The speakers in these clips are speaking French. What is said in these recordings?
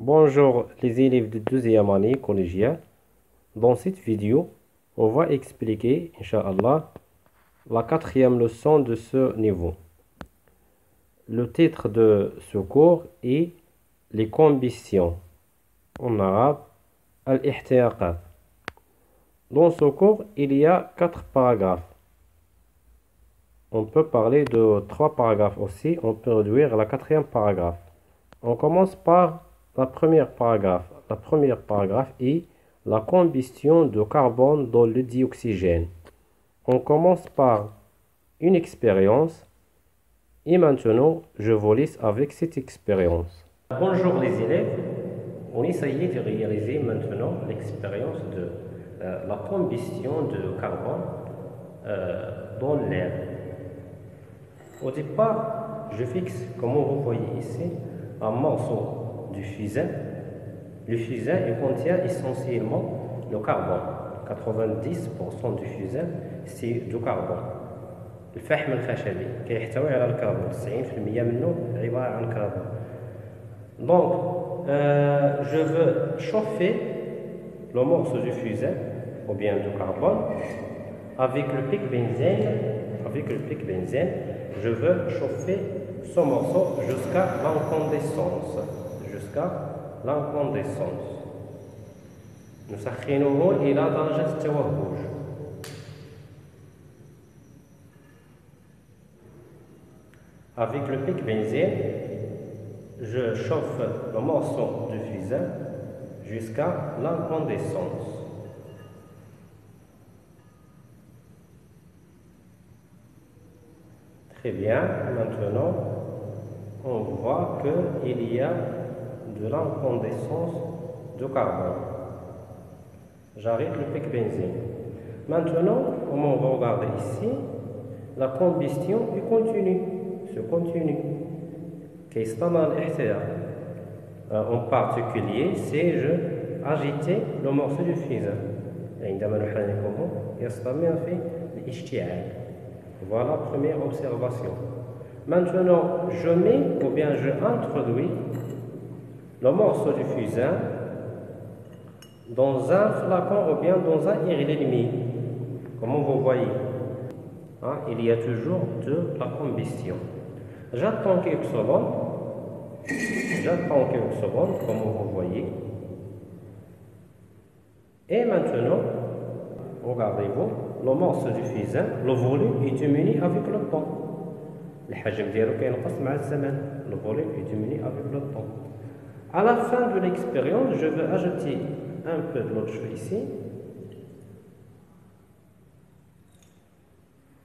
Bonjour les élèves de deuxième année collégiale. Dans cette vidéo, on va expliquer, Inch'Allah, la quatrième leçon de ce niveau. Le titre de ce cours est les combustions, en arabe, al-ihtiraqat. Dans ce cours, il y a 4 paragraphes. On peut parler de 3 paragraphes aussi, on peut réduire la quatrième paragraphe. On commence par la première paragraphe. La première paragraphe est la combustion de carbone dans le dioxygène. On commence par une expérience et maintenant je vous laisse avec cette expérience. Bonjour les élèves, on essayait de réaliser maintenant l'expérience de la combustion de carbone dans l'air. Au départ, je fixe, comme vous voyez ici, un morceau du fusain. Le fusain contient essentiellement le carbone. 90% du fusain, c'est du carbone. الفحم الخشبي كيحتوي على الكربون 90% منه عبارة عن كربون. Donc, je veux chauffer le morceau du fusain, ou bien du carbone, avec le pic benzène, je veux chauffer ce morceau jusqu'à l'incandescence. نسخنه إلى درجة التوهج. Avec le pic benzène, je chauffe le morceau de fusain jusqu'à l'incandescence. Très bien, maintenant on voit qu'il y a de l'incandescence de carbone. J'arrête le pic benzène. Maintenant, comme on va regarder ici, la combustion se continue. En particulier, si je agitais le morceau du fusain. Voilà la première observation. Maintenant, je mets ou bien je introduis le morceau du fusain dans un flacon ou bien dans un irrégulier. Comme vous voyez, il y a toujours de la combustion. J'attends quelques secondes, comme vous voyez. Et maintenant, regardez-vous, le morceau du fusain, le volume est diminué avec le temps. Le volume est diminué avec le temps. À la fin de l'expérience, je vais ajouter un peu de l'eau chaude ici.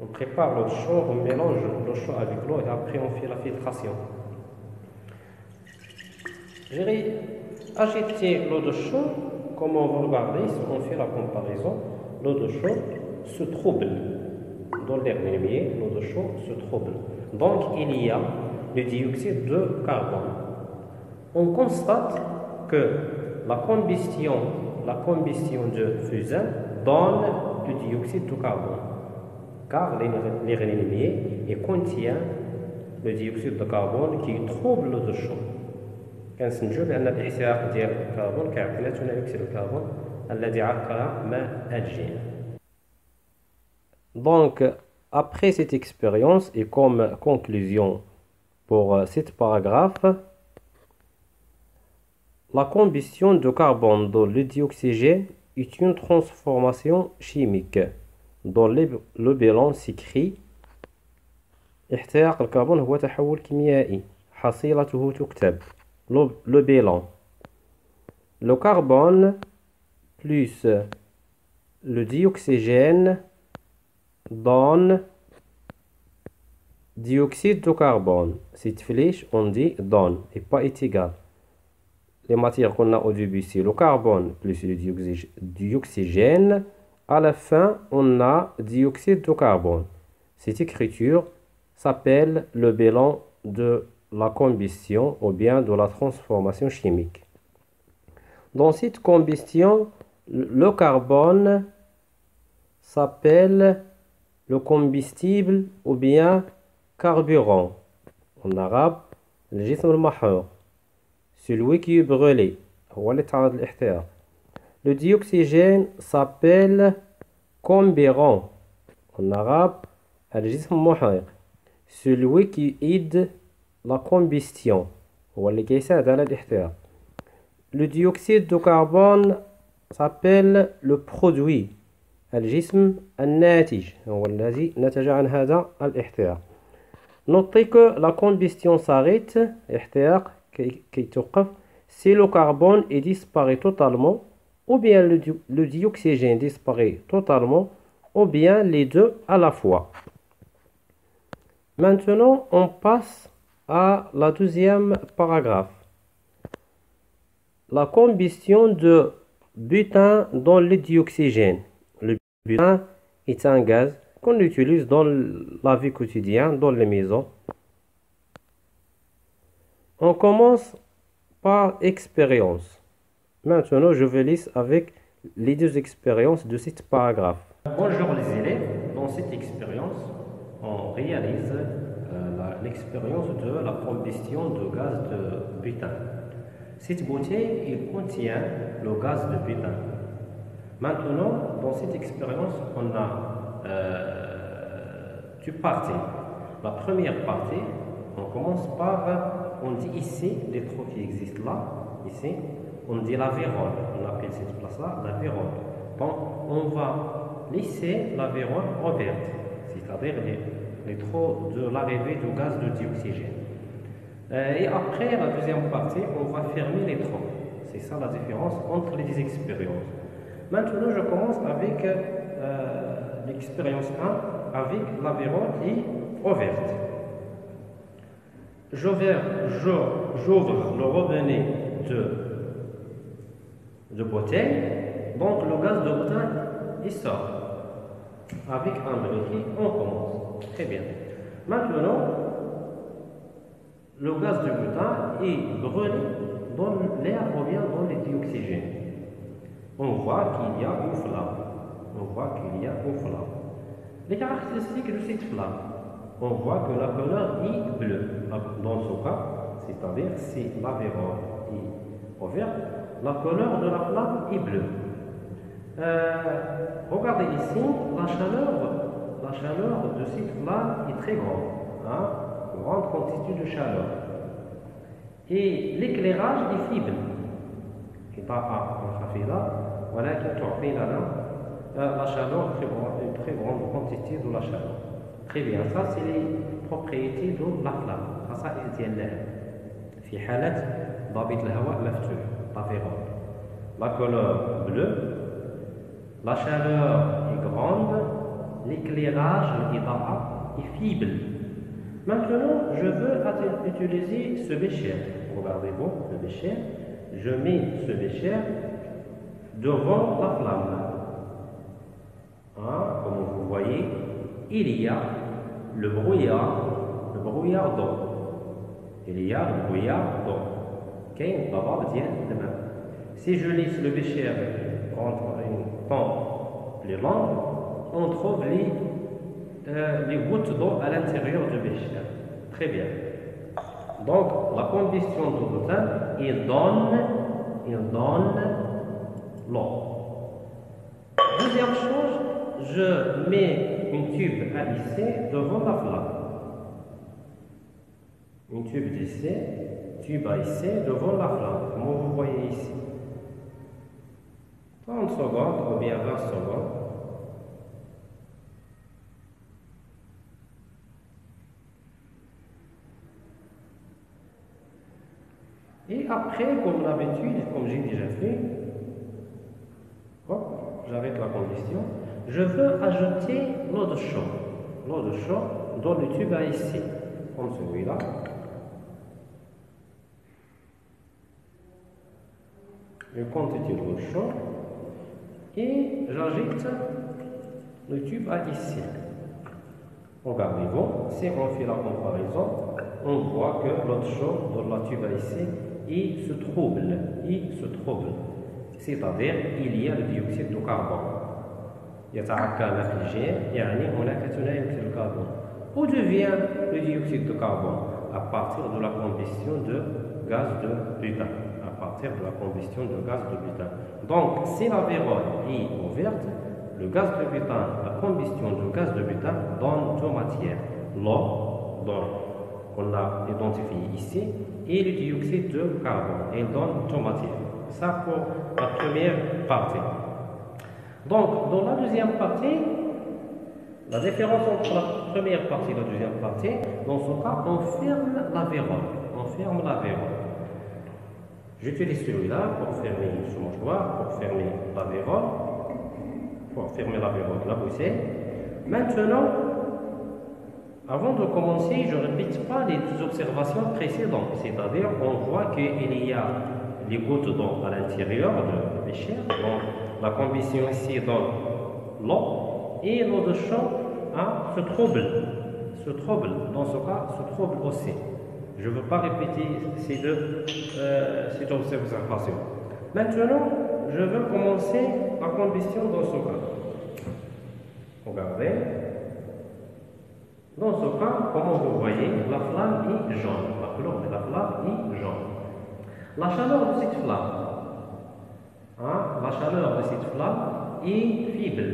On prépare l'eau chaude, on mélange l'eau chaude avec l'eau et après on fait la filtration. Je vais ajouter l'eau de chaude, comme on va regarder, si on fait la comparaison, l'eau de chaude se trouble. Dans l'air lumière, l'eau de chaude se trouble. Donc il y a le dioxyde de carbone. On constate que la combustion de fusain donne du dioxyde de carbone, car l'air lumière contient le dioxyde de carbone qui trouble l'eau de chaude. كنستنتجوا بأن الاحتراق ديال الكربون كيعطينا ثاني أكسيد الكربون الذي عقر ماء الجير. Donc, après cette expérience et comme conclusion pour cet paragraphe, la combustion de carbone dans le dioxygène est une transformation chimique. Dans le bilan s'écrit احتراق الكربون هو تحول كيميائي حصيلته تكتب. Le bilan. Le carbone plus le dioxygène donne dioxyde de carbone. Cette flèche, on dit donne et pas est égal. Les matières qu'on a au début, c'est le carbone plus le dioxygène. À la fin, on a dioxyde de carbone. Cette écriture s'appelle le bilan de la combustion ou bien de la transformation chimique. Dans cette combustion, le carbone s'appelle le combustible ou bien carburant. En arabe, le jism al-mahur. celui qui est brûlé هو اللي تعرض للاحتراق. Le dioxygène s'appelle carburant en arabe الجسم المحرق. Celui qui aide la combustion هو اللي كيساعد على الاحتراق. Le dioxyde de carbone s'appelle le produit الجسم الناتج هو الذي نتج عن هذا الاحتراق. Notez que la combustion s'arrête, الاحتراق كي توقف si le carbone est disparaît totalement ou bien le dioxygène disparaît totalement ou bien les deux à la fois. Maintenant, on passe à la deuxième paragraphe. La combustion de butane dans le dioxygène. Le butane est un gaz qu'on utilise dans la vie quotidienne, dans les maisons. On commence par expérience. Maintenant, je vais lire avec les deux expériences de ce paragraphe. Bonjour les élèves. Dans cette expérience, on réalise l'expérience de la combustion de gaz de butane. Cette bouteille il contient le gaz de butane. Maintenant, dans cette expérience, on a deux parties. La première partie, on commence par, on dit ici, les trous qui existent là, ici, on dit la vérole. On appelle cette place-là la vérole. Donc, on va laisser la vérole ouverte, c'est-à-dire les trous de l'arrivée du gaz de dioxygène. Et après la deuxième partie, on va fermer les trous. C'est ça la différence entre les deux expériences. Maintenant, je commence avec l'expérience 1, avec la vérole qui est ouverte. J'ouvre le robinet de bouteille, donc le gaz de butane il sort. Avec un briquet, on commence. Très bien. Maintenant, le gaz de butane est brûlé dans l'air ou bien dans le dioxygène. On voit qu'il y a une flamme. Les caractéristiques de cette flamme. On voit que la couleur est bleue. Dans ce cas, c'est-à-dire si la vérole est ouverte, la couleur de la flamme est bleue. Regardez ici, la chaleur de cette flamme est très grande. Une grande quantité de chaleur. Et l'éclairage est faible. La chaleur, une très grande quantité de la chaleur. Très bien, ça c'est les propriétés de la flamme. Ça c'est في حالة ضابط الهواء مفتوح طافيرون. La couleur bleue, la chaleur est grande, l'éclairage est faible. Maintenant, je veux utiliser ce bécher. Regardez-vous, le bécher. Je mets ce bécher devant la flamme. Comme vous voyez, il y a le brouillard d'eau. Si je laisse le bécher contre une pompe plus longue, on trouve les gouttes d'eau à l'intérieur du bécher. Très bien. Donc, la combustion de butane, il donne l'eau. Deuxième chose, je mets une tube à lisser devant la flamme. Une tube à lisser devant la flamme, comme vous voyez ici. 30 secondes ou bien 20 secondes. Et après, comme d'habitude, comme j'ai déjà fait, j'arrête la combustion. Je veux ajouter l'eau de chaud. L'eau de chaud dans le tube à ici, comme celui-là. Une quantité d'eau chaude. Et j'ajoute le tube à ici. Regardez-vous, si on fait la comparaison, on voit que l'eau chaude dans la tube à ici, il se trouble. C'est-à-dire il y a le dioxyde de carbone. يتعكى الأكسجين يعني هناك ثنائي أكسيد الكربون. Où devient le dioxyde de carbone? À partir de la combustion de gaz de butane, à partir de la combustion de gaz de butane. Donc, si la vérole est ouverte, le gaz de butane, la combustion du gaz de butane donne deux matières. L'eau, qu'on a identifié ici, et le dioxyde de carbone. Il donne deux matières. Ça pour la première partie. Donc, dans la deuxième partie, la différence entre la première partie et la deuxième partie, dans ce cas, on ferme la vérole. On ferme la vérole. J'utilise celui-là pour fermer ce mouchoir, pour fermer la vérole, de la boussée. Maintenant, avant de commencer, je ne répète pas les deux observations précédentes. C'est-à-dire, on voit qu'il y a les gouttes d'eau à l'intérieur de bécher. Donc, la combustion ici donne l'eau et l'eau de chaud se trouble. Dans ce cas, se trouble aussi. Je ne veux pas répéter ces deux observations. Maintenant, je veux commencer la combustion dans ce cas. Regardez. Dans ce cas, comme vous voyez, la flamme est jaune. La couleur de la flamme est jaune. La chaleur de cette flamme, est faible.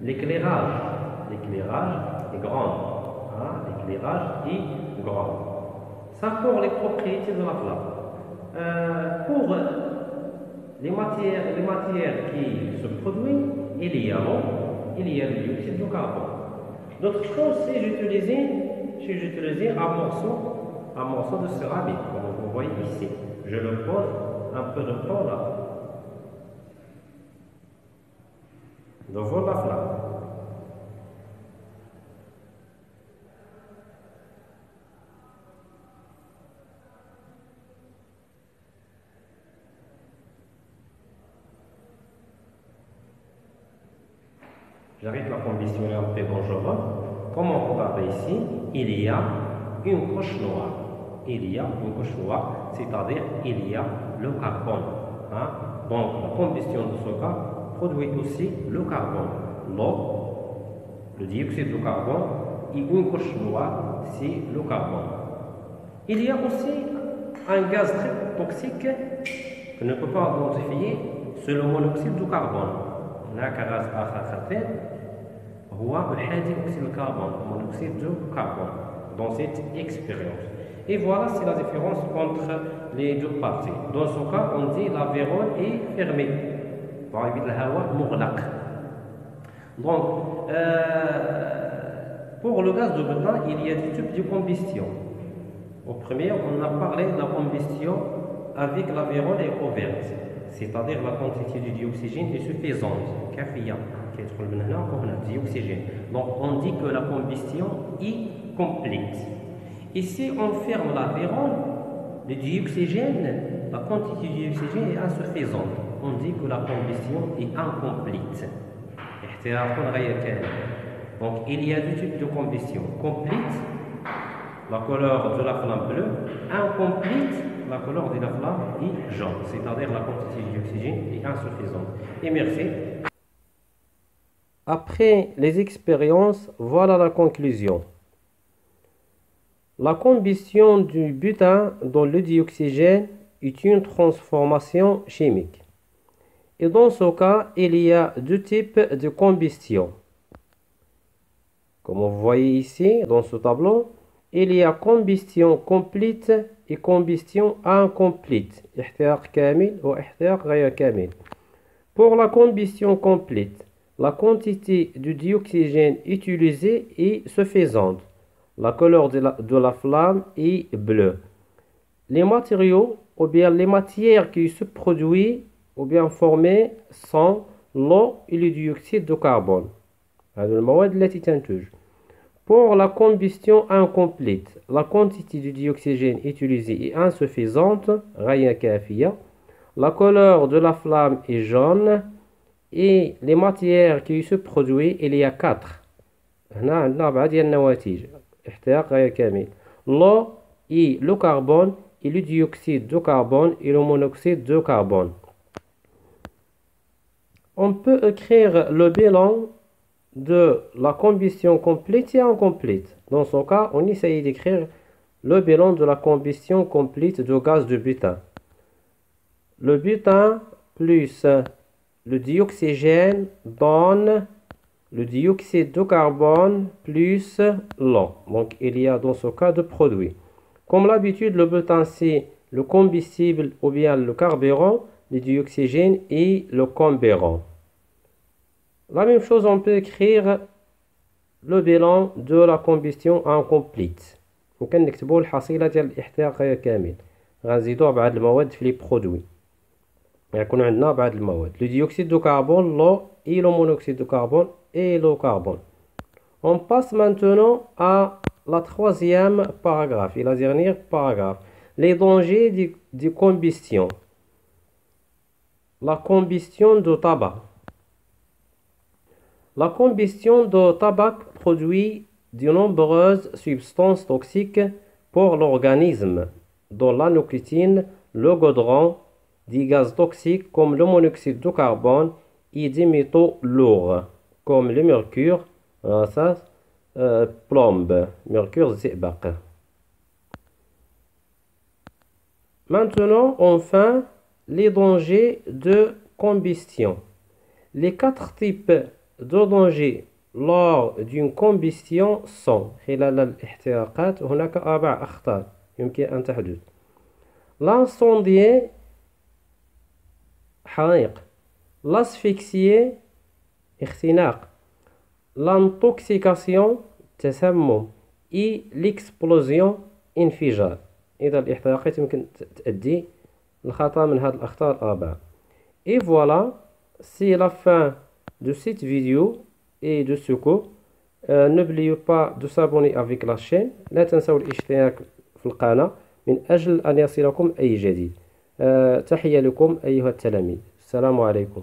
L'éclairage est grand. L'éclairage est grand. Ça pour les propriétés de la flamme. Pour les matières qui se produisent, il y a l'eau, il y a le dioxyde de carbone. D'autre chose, si j'utilisais un morceau de céramique, comme vous voyez ici. Je le pose un peu de temps là, devant la flamme. J'arrête la combustion un peu dangereuse. Comme on regarde ici, il y a une couche noire. C'est-à-dire il y a le carbone. Donc la combustion de ce cas produit aussi le carbone. L'eau, le dioxyde de carbone et une couche noire, c'est le carbone. Il y a aussi un gaz très toxique qu'on ne peut pas identifier, c'est le monoxyde de carbone. هناك غاز آخر خطير هو أحادي أكسيد الكربون, monoxyde de carbone, dans cette expérience. Et voilà, c'est la différence entre les deux parties. Dans ce cas, on dit la vérole est fermée. Donc, pour le gaz de butane, il y a des types de combustion. Au premier, on a parlé de la combustion avec la vérole est ouverte, c'est-à-dire la quantité de dioxygène est suffisante. Donc, on dit que la combustion est complète. Ici, on ferme la vérole, le dioxygène, la quantité de dioxygène est insuffisante. On dit que la combustion est incomplète. Donc, il y a deux types de combustion. Complète, la couleur de la flamme bleue. Incomplète, la couleur de la flamme est jaune. C'est-à-dire la quantité de dioxygène est insuffisante. Et merci. Après les expériences, voilà la conclusion. La combustion du butane dans le dioxygène est une transformation chimique. Et dans ce cas, il y a deux types de combustion. Comme vous voyez ici, dans ce tableau, il y a combustion complète et combustion incomplète. Pour la combustion complète, la quantité de dioxygène utilisée est suffisante. La couleur de la flamme est bleue. Les matériaux ou bien les matières qui se produisent ou bien formées sont l'eau et le dioxyde de carbone. Pour la combustion incomplète, la quantité de dioxygène utilisée est insuffisante. La couleur de la flamme est jaune et les matières qui se produisent, il y a 4. L'eau et le carbone et le dioxyde de carbone et le monoxyde de carbone. On peut écrire le bilan de la combustion complète et incomplète. Dans ce cas, on essaye d'écrire le bilan de la combustion complète de gaz de butane. Le butane plus le dioxygène donne le dioxyde de carbone plus l'eau. Donc, il y a dans ce cas deux produits. Comme l'habitude, le butane, c'est le combustible ou bien le carburant, le dioxygène et le carburant. La même chose, on peut écrire le bilan de la combustion incomplète. وكنكتبوا الحصيلة ديال الاحتراق كامل. غنزيدوها بعض المواد في لي برودوي. يكون عندنا بعض المواد. Le dioxyde de carbone, l'eau et le monoxyde de carbone et le carbone. On passe maintenant à la troisième paragraphe et la dernière paragraphe. Les dangers de combustion. La combustion de tabac. La combustion de tabac produit de nombreuses substances toxiques pour l'organisme, dont la nicotine, le goudron, des gaz toxiques comme le monoxyde de carbone et des métaux lourds comme le mercure, plombe, mercure zébaq. Maintenant, enfin, les dangers de combustion. Les 4 types de dangers lors d'une combustion sont خلال الاحتراقات هناك 4 أخطار يمكن أن تحدث. L'incendie حريق, l'asphyxie اختناق, l'intoxication تسمم et l'explosion انفجار. إذا الاحتراقات يمكن تؤدي للخطأ من هذه الأخطار الأربعة. Et voilà, c'est la fin de cette vidéo et de ce cours. N'oubliez pas de s'abonner avec la chaîne. لا تنسوا الاشتراك في القناة من أجل أن يصلكم أي جديد. تحية لكم أيها التلاميذ. السلام عليكم.